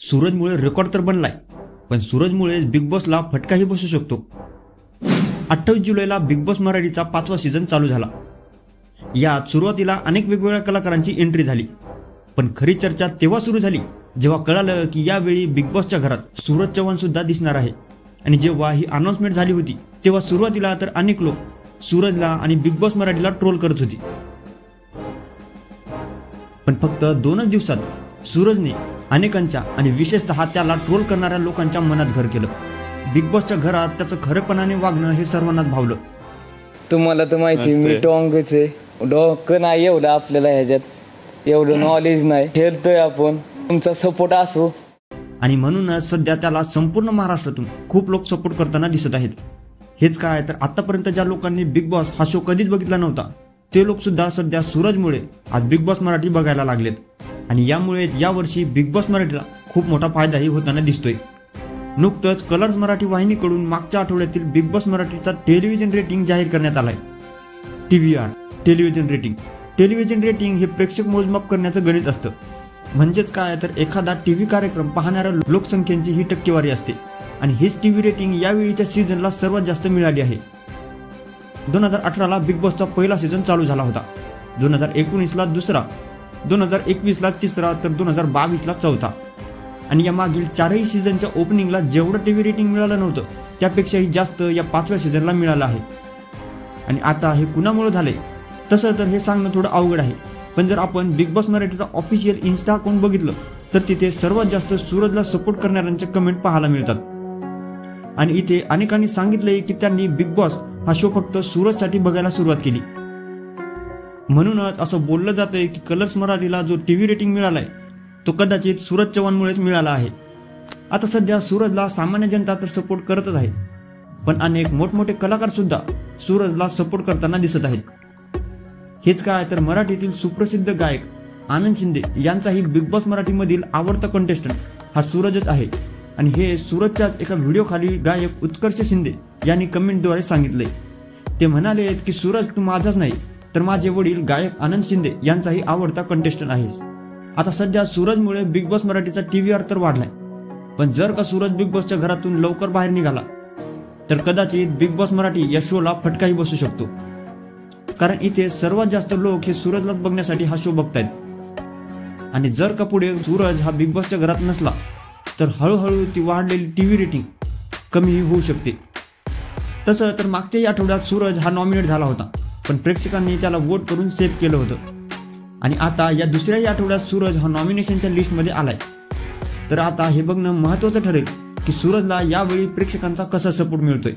सूरजमुळे record तर बनलाय, पण सूरजमुळे बिग बॉसला फटकाही बसू शकतो. 28 जुलैला बिग बॉस मराठीचा 5वा सीझन चालू झाला. यात सुरुवातीला अनेक वेगवेगळ्या कलाकारांची एंट्री झाली, पण खरी चर्चा तेव्हा सुरू झाली जेव्हा कळालं की यावेळी बिग बॉसच्या घरात सूरज चव्हाण सुद्धा दिसणार आहे. आणि जेव्हा ही अनाउन्समेंट झाली होती तेव्हा सुरुवातीला तर अनेक लोक सूरजला आणि बिग बॉस मराठीला ट्रोल करत होती. पण फक्त 2च दिवसात सूरजने अनेकांच्या आणि विशेषतः त्याला ट्रोल करणाऱ्या लोकांच्या मनात घर केलं. बिग बॉसच्या घरात त्याचं खरेपणाने वागणं हे सर्वांनाच भावलं. तुम्हाला तर माहिती मी टॉंगच आहे, डोकं नाही एवढं आपल्याला ह्याच्यात, एवढं नॉलेज नाही, खेळतोय आपण, तुमचा सपोर्ट असो. आणि म्हणूनच सध्या त्याला संपूर्ण महाराष्ट्रातून खूप लोक सपोर्ट करताना दिसत आहेत. हेच काय तर आतापर्यंत ज्या लोकांनी बिग बॉस हा शो कधीच बघितला नव्हता ते लोक सुद्धा सध्या सूरजमुळे आज बिग बॉस मराठी बघायला लागलेत. आणि यामुळे यावर्षी बिग बॉस मराठीला खूप मोठा फायदाही होताना दिसतोय. नुकतंच कलर्स मराठी वाहिनीकडून मागच्या आठवड्यातील बिग बॉस मराठीचा टेलिव्हिजन रेटिंग जाहीर करण्यात आलाय. TVR टेलिव्हिजन रेटिंग हे प्रेक्षक मोजमाप करण्याचं गणित असतं. म्हणजेच काय तर एखादा टीव्ही कार्यक्रम पाहणाऱ्या लोकसंख्येची ही टक्केवारी असते. आणि हेच टीव्ही रेटिंग यावेळीच्या सीझनला सर्वात जास्त मिळाली आहे. 2018ला बिग बॉसचा पहिला सीझन चालू झाला होता, 2019ला दुसरा, 2021ला तिसरा, तर 2022ला चौथा. आणि या मागील 4ही सीझनच्या ओपनिंगला जेवढं टीव्ही रेटिंग मिळालं नव्हतं त्यापेक्षाही जास्त या 5व्या सीझनला मिळालं आहे. आणि आता हे कुणामुळे झालंय तसं तर हे सांगणं थोडं अवघड आहे. पण जर आपण बिग बॉस मराठीचा ऑफिशियल इन्स्टा अकाउंट बघितलं तर तिथे सर्वात जास्त सूरजला सपोर्ट करणाऱ्यांचे कमेंट पाहायला मिळतात. आणि इथे अनेकांनी सांगितलंय की त्यांनी बिग बॉस हा शो फक्त सूरजसाठी बघायला सुरुवात केली. म्हणूनच असं बोललं जातंय की कलर्स मराठीला जो टीव्ही रेटिंग मिळालाय तो कदाचित सूरज चव्हाणमुळेच मिळाला आहे. आता सध्या सूरजला सामान्य जनता तर सपोर्ट करतच आहे, पण अनेक मोठमोठे कलाकार सुद्धा सूरजला सपोर्ट करताना दिसत आहेत. हेच काय तर मराठीतील सुप्रसिद्ध गायक आनंद शिंदे यांचाही बिग बॉस मराठीमधील आवडता कंटेस्टंट हा सूरजच आहे. आणि हे सूरजच्याच एका व्हिडिओखाली गायक उत्कर्ष शिंदे यांनी कमेंटद्वारे सांगितले. ते म्हणाले की सूरज तू माझाच नाही तर माझे वडील गायक आनंद शिंदे यांचाही आवडता कंटेस्टंट आहेस. आता सध्या सूरजमुळे बिग बॉस मराठीचा TVR तर वाढलाय, पण जर का सूरज बिग बॉसच्या घरातून लवकर बाहेर निघाला तर कदाचित बिग बॉस मराठी या शोला फटकाही बसू शकतो. कारण इथे सर्वात जास्त लोक हे सूरजलाच बघण्यासाठी हा शो बघतायत. आणि जर का पुढे सूरज हा बिग बॉसच्या घरात नसला तर हळूहळू ती वाढलेली टीव्ही रेटिंग कमी होऊ शकते. तसं तर मागच्याही आठवड्यात सूरज हा नॉमिनेट झाला होता, पण प्रेक्षकांनी त्याला वोट करून सेव्ह केलं होतं. आणि आता या दुसऱ्याही आठवड्यात सूरज हा नॉमिनेशनच्या लिस्टमध्ये आलाय. तर आता हे बघणं महत्त्वाचं ठरेल की सूरजला यावेळी प्रेक्षकांचा कसा सपोर्ट मिळतोय.